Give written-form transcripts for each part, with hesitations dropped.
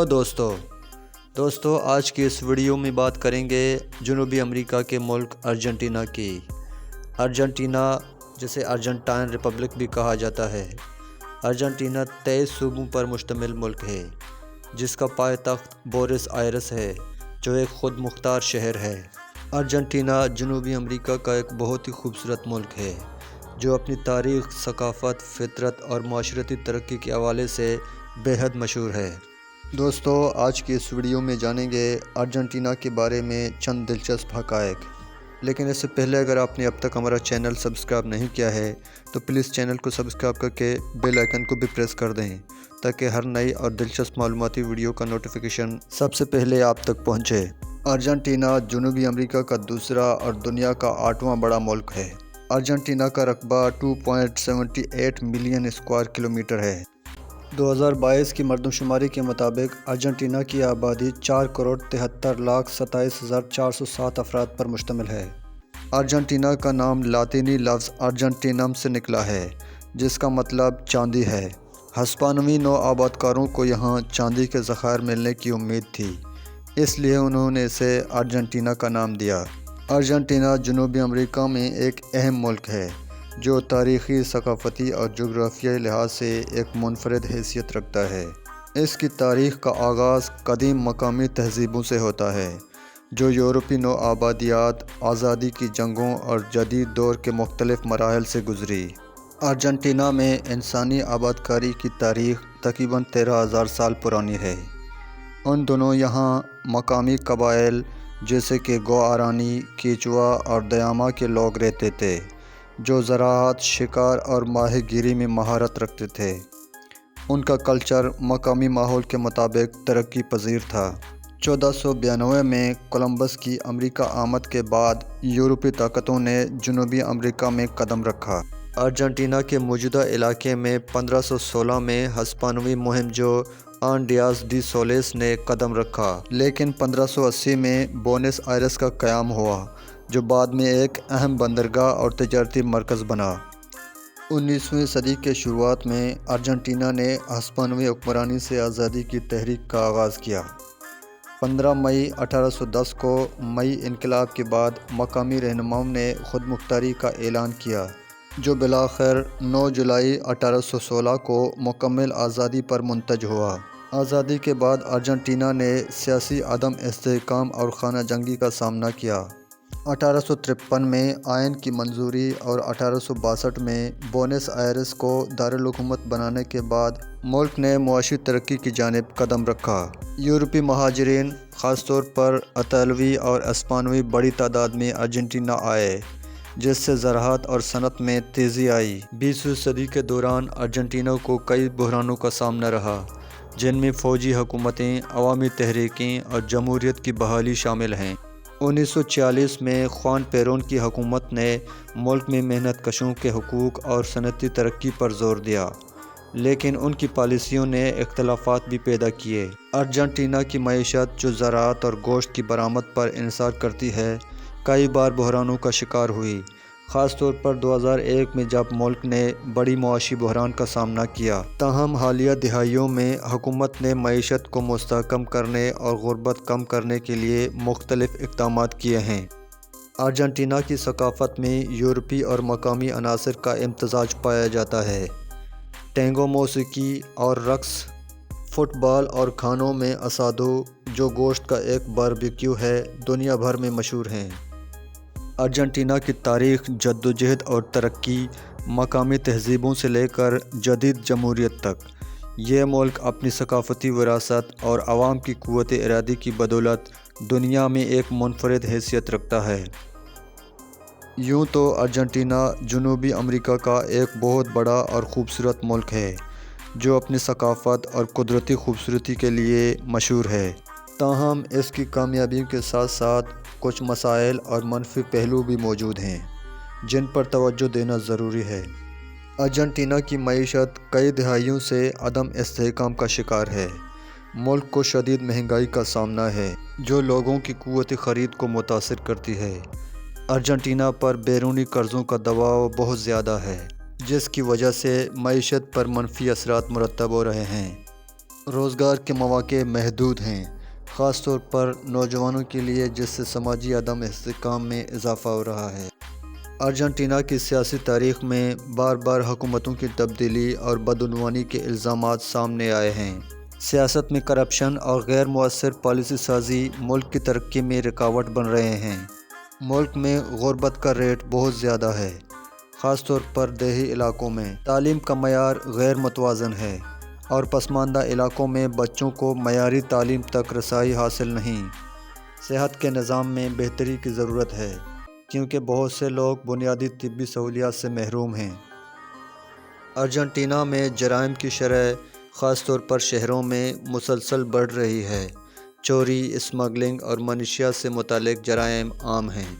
Hello دوستو آج کی اس ویڈیو میں بات کریں گے جنوبی امریکہ کے ملک ارجنٹینا کی۔ ارجنٹینا جسے ارجنٹائن ریپبلک بھی کہا جاتا ہے۔ ارجنٹینا 23 صوبوں پر مشتمل ملک ہے جس کا پائیدارت بونس آئرس ہے جو ایک خود مختار شہر ہے۔ ارجنٹینا جنوبی امریکہ کا ایک بہت ہی خوبصورت ملک ہے جو اپنی تاریخ، ثقافت، فطرت اور معاشرتی ترقی کے حوالے سے بے حد مشہور ہے۔ دوستو آج کی اس ویڈیو میں جانیں گے ارجنٹینا کے بارے میں چند دلچسپ حقائق، لیکن اس سے پہلے اگر آپ نے اب تک ہمارا چینل سبسکرائب نہیں کیا ہے تو پلیز چینل کو سبسکرائب کر کے بیل آئیکن کو بھی پریس کر دیں تاکہ ہر نئی اور دلچسپ معلوماتی ویڈیو کا نوٹیفیکیشن سب سے پہلے آپ تک پہنچے۔ ارجنٹینا جنوبی امریکہ کا دوسرا اور دنیا کا 8واں بڑا ملک ہے۔ ارجنٹینا کا رقبہ 2.78 ملین اسکوائر کلومیٹر ہے۔ 2022 کی مردم شماری کے مطابق ارجنٹینا کی آبادی 4,73,27,407 افراد پر مشتمل ہے۔ ارجنٹینا کا نام لاطینی لفظ ارجنٹینم سے نکلا ہے جس کا مطلب چاندی ہے۔ ہسپانوی نو آبادکاروں کو یہاں چاندی کے ذخائر ملنے کی امید تھی، اس لیے انہوں نے اسے ارجنٹینا کا نام دیا۔ ارجنٹینا جنوبی امریکہ میں ایک اہم ملک ہے جو تاریخی، ثقافتی اور جغرافیائی لحاظ سے ایک منفرد حیثیت رکھتا ہے۔ اس کی تاریخ کا آغاز قدیم مقامی تہذیبوں سے ہوتا ہے جو یورپی نو آبادیات، آزادی کی جنگوں اور جدید دور کے مختلف مراحل سے گزری۔ ارجنٹینا میں انسانی آبادکاری کی تاریخ تقریباً 13,000 سال پرانی ہے۔ ان دنوں یہاں مقامی قبائل جیسے کہ گوارانی، کیچوا اور دیاما کے لوگ رہتے تھے جو زراعت، شکار اور ماہی گیری میں مہارت رکھتے تھے۔ ان کا کلچر مقامی ماحول کے مطابق ترقی پذیر تھا۔ 1492 میں کولمبس کی امریکہ آمد کے بعد یورپی طاقتوں نے جنوبی امریکہ میں قدم رکھا۔ ارجنٹینا کے موجودہ علاقے میں 1516 میں ہسپانوی مہم جو آن ڈیاز ڈی سولیس نے قدم رکھا، لیکن 1580 میں بونس آئرس کا قیام ہوا جو بعد میں ایک اہم بندرگاہ اور تجارتی مرکز بنا۔ 19ویں صدی کے شروعات میں ارجنٹینا نے ہسپانوی حکمرانی سے آزادی کی تحریک کا آغاز کیا۔ 15 مئی 1810 کو مئی انقلاب کے بعد مقامی رہنماؤں نے خود مختاری کا اعلان کیا جو بالآخر 9 جولائی 1816 کو مکمل آزادی پر منتج ہوا۔ آزادی کے بعد ارجنٹینا نے سیاسی عدم استحکام اور خانہ جنگی کا سامنا کیا۔ 1853 میں آئین کی منظوری اور 1862 میں بونس آئرس کو دارالحکومت بنانے کے بعد ملک نے معاشی ترقی کی جانب قدم رکھا۔ یورپی مہاجرین خاص طور پر اطالوی اور اسپانوی بڑی تعداد میں ارجنٹینا آئے جس سے زراعت اور صنعت میں تیزی آئی۔ 20ویں صدی کے دوران ارجنٹینا کو کئی بحرانوں کا سامنا رہا جن میں فوجی حکومتیں، عوامی تحریکیں اور جمہوریت کی بحالی شامل ہیں۔ 1946 میں خوان پیرون کی حکومت نے ملک میں محنت کشوں کے حقوق اور صنعتی ترقی پر زور دیا، لیکن ان کی پالیسیوں نے اختلافات بھی پیدا کیے۔ ارجنٹینا کی معیشت جو زراعت اور گوشت کی برآمد پر انحصار کرتی ہے، کئی بار بحرانوں کا شکار ہوئی، خاص طور پر 2001 میں جب ملک نے بڑی معاشی بحران کا سامنا کیا۔ تاہم حالیہ دہائیوں میں حکومت نے معیشت کو مستحکم کرنے اور غربت کم کرنے کے لیے مختلف اقدامات کیے ہیں۔ ارجنٹینا کی ثقافت میں یورپی اور مقامی عناصر کا امتزاج پایا جاتا ہے۔ ٹینگو موسیقی اور رقص، فٹ بال اور کھانوں میں اسادو جو گوشت کا ایک باربیکیو ہے، دنیا بھر میں مشہور ہیں۔ ارجنٹینا کی تاریخ، جدوجہد اور ترقی، مقامی تہذیبوں سے لے کر جدید جمہوریت تک، یہ ملک اپنی ثقافتی وراثت اور عوام کی قوت ارادی کی بدولت دنیا میں ایک منفرد حیثیت رکھتا ہے۔ یوں تو ارجنٹینا جنوبی امریکہ کا ایک بہت بڑا اور خوبصورت ملک ہے جو اپنی ثقافت اور قدرتی خوبصورتی کے لیے مشہور ہے، تاہم اس کی کامیابیوں کے ساتھ ساتھ کچھ مسائل اور منفی پہلو بھی موجود ہیں جن پر توجہ دینا ضروری ہے۔ ارجنٹینا کی معیشت کئی دہائیوں سے عدم استحکام کا شکار ہے۔ ملک کو شدید مہنگائی کا سامنا ہے جو لوگوں کی قوت خرید کو متاثر کرتی ہے۔ ارجنٹینا پر بیرونی قرضوں کا دباؤ بہت زیادہ ہے جس کی وجہ سے معیشت پر منفی اثرات مرتب ہو رہے ہیں۔ روزگار کے مواقع محدود ہیں، خاص طور پر نوجوانوں کے لیے، جس سے سماجی عدم استحکام میں اضافہ ہو رہا ہے۔ ارجنٹینا کی سیاسی تاریخ میں بار بار حکومتوں کی تبدیلی اور بدعنوانی کے الزامات سامنے آئے ہیں۔ سیاست میں کرپشن اور غیر مؤثر پالیسی سازی ملک کی ترقی میں رکاوٹ بن رہے ہیں۔ ملک میں غربت کا ریٹ بہت زیادہ ہے، خاص طور پر دیہی علاقوں میں۔ تعلیم کا معیار غیر متوازن ہے اور پسماندہ علاقوں میں بچوں کو معیاری تعلیم تک رسائی حاصل نہیں۔ صحت کے نظام میں بہتری کی ضرورت ہے، کیونکہ بہت سے لوگ بنیادی طبی سہولیات سے محروم ہیں۔ ارجنٹینا میں جرائم کی شرح خاص طور پر شہروں میں مسلسل بڑھ رہی ہے۔ چوری، اسمگلنگ اور منشیات سے متعلق جرائم عام ہیں۔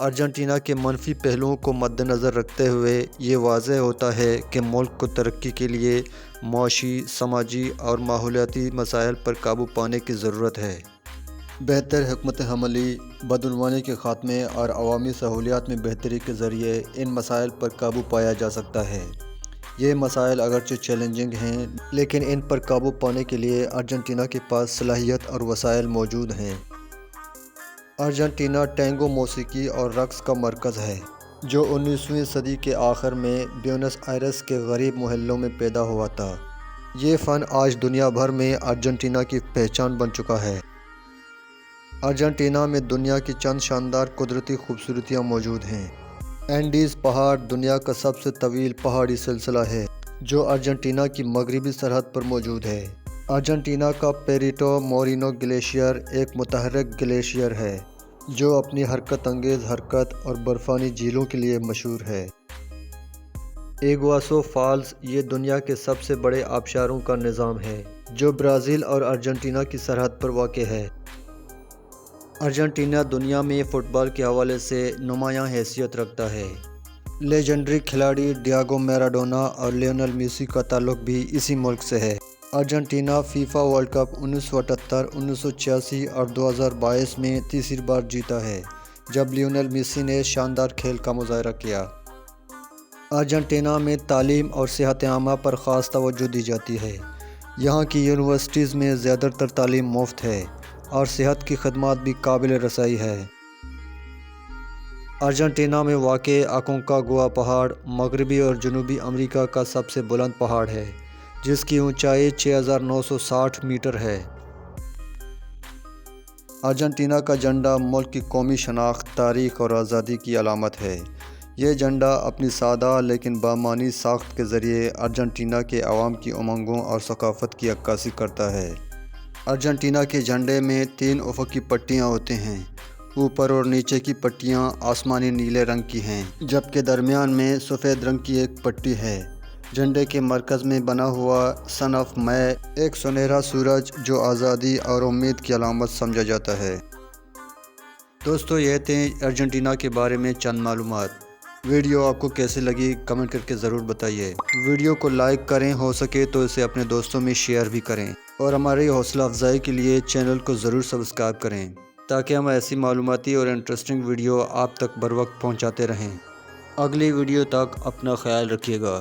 ارجنٹینا کے منفی پہلوؤں کو مد نظر رکھتے ہوئے یہ واضح ہوتا ہے کہ ملک کو ترقی کے لیے معاشی، سماجی اور ماحولیاتی مسائل پر قابو پانے کی ضرورت ہے۔ بہتر حکمت عملی، بدعنوانی کے خاتمے اور عوامی سہولیات میں بہتری کے ذریعے ان مسائل پر قابو پایا جا سکتا ہے۔ یہ مسائل اگرچہ چیلنجنگ ہیں، لیکن ان پر قابو پانے کے لیے ارجنٹینا کے پاس صلاحیت اور وسائل موجود ہیں۔ ارجنٹینا ٹینگو موسیقی اور رقص کا مرکز ہے، جو 19ویں صدی کے آخر میں بیونس آئرس کے غریب محلوں میں پیدا ہوا تھا۔ یہ فن آج دنیا بھر میں ارجنٹینا کی پہچان بن چکا ہے۔ ارجنٹینا میں دنیا کی چند شاندار قدرتی خوبصورتیاں موجود ہیں۔ اینڈیز پہاڑ دنیا کا سب سے طویل پہاڑی سلسلہ ہے، جو ارجنٹینا کی مغربی سرحد پر موجود ہے۔ ارجنٹینا کا پیریٹو مورینو گلیشیئر ایک متحرک گلیشیئر ہے، جو اپنی حرکت انگیز حرکت اور برفانی جھیلوں کے لیے مشہور ہے۔ ایگواسو فالز یہ دنیا کے سب سے بڑے آبشاروں کا نظام ہے، جو برازیل اور ارجنٹینا کی سرحد پر واقع ہے۔ ارجنٹینا دنیا میں فٹ بال کے حوالے سے نمایاں حیثیت رکھتا ہے۔ لیجنڈری کھلاڑی ڈیاگو میراڈونا اور لیونل میسی کا تعلق بھی اسی ملک سے ہے۔ ارجنٹینا فیفا ورلڈ کپ 1978، 1986 اور 2022 میں تیسری بار جیتا ہے، جب لیونل میسی نے شاندار کھیل کا مظاہرہ کیا۔ ارجنٹینا میں تعلیم اور صحت عامہ پر خاص توجہ دی جاتی ہے۔ یہاں کی یونیورسٹیز میں زیادہ تر تعلیم مفت ہے اور صحت کی خدمات بھی قابل رسائی ہے۔ ارجنٹینا میں واقع اکونکاگوا پہاڑ مغربی اور جنوبی امریکا کا سب سے بلند پہاڑ ہے، جس کی اونچائی 6960 میٹر ہے۔ ارجنٹینا کا جھنڈا ملک کی قومی شناخت، تاریخ اور آزادی کی علامت ہے۔ یہ جھنڈا اپنی سادہ لیکن بامعنی ساخت کے ذریعے ارجنٹینا کے عوام کی امنگوں اور ثقافت کی عکاسی کرتا ہے۔ ارجنٹینا کے جھنڈے میں 3 افقی پٹیاں ہوتے ہیں۔ اوپر اور نیچے کی پٹیاں آسمانی نیلے رنگ کی ہیں، جبکہ درمیان میں سفید رنگ کی ایک پٹی ہے۔ جھنڈے کے مرکز میں بنا ہوا سن آف مے ایک سنہرا سورج، جو آزادی اور امید کی علامت سمجھا جاتا ہے۔ دوستو، یہ تھے ارجنٹینا کے بارے میں چند معلومات۔ ویڈیو آپ کو کیسے لگی کمنٹ کر کے ضرور بتائیے۔ ویڈیو کو لائک کریں، ہو سکے تو اسے اپنے دوستوں میں شیئر بھی کریں، اور ہماری حوصلہ افزائی کے لیے چینل کو ضرور سبسکرائب کریں، تاکہ ہم ایسی معلوماتی اور انٹرسٹنگ ویڈیو آپ تک بر وقت پہنچاتے رہیں۔ اگلی ویڈیو تک اپنا خیال رکھیے گا۔